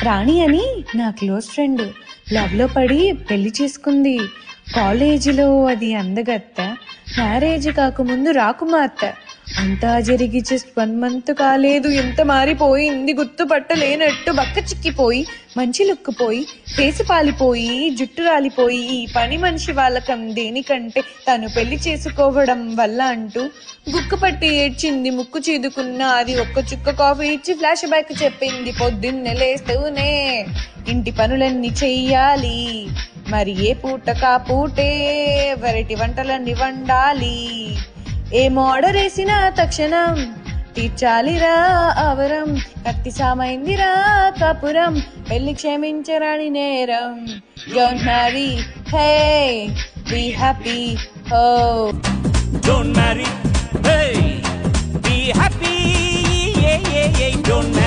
రాణి అని నా close friend love లో పడి పెళ్లి చేసుకుంది. కాలేజీలో అది అందగత్త, మ్యారేజ్ కాకముందు రాకుమార్తె. అంతా జరిగి జస్ట్ 1 month కాలేదు, ఎంత మారిపోయింది గుర్తుపట్టలేనట్టు. బక్క చిక్కిపోయి, మంచి లుక్కుపోయి, ఫేసు పాలిపోయి, జుట్టు రాలిపోయి, ఈ పని మనిషి వాళ్ళకం దేనికంటే తను పెళ్లి చేసుకోవడం వల్ల అంటూ గుక్కు పట్టి ఏడ్చింది. ముక్కు చీదుకున్న అది ఒక్క చుక్క కాఫీ ఇచ్చి ఫ్లాష్ బ్యాక్ చెప్పింది. పొద్దున్నే లేస్తూనే ఇంటి పనులన్నీ చెయ్యాలి, మరి ఏ పూట కా పూటే వెరైటీ వంటలన్నీ వండాలి. ఏం ఆర్డర్ వేసినా తక్షణం తీర్చాలిరా ఆవరం. కత్తి సామైందిరా కాపురం, పెళ్లి క్షమించరాని నేరం. Don't marry, hey, be happy, oh. Don't marry, hey, be happy, yeah, yeah, yeah. Don't marry.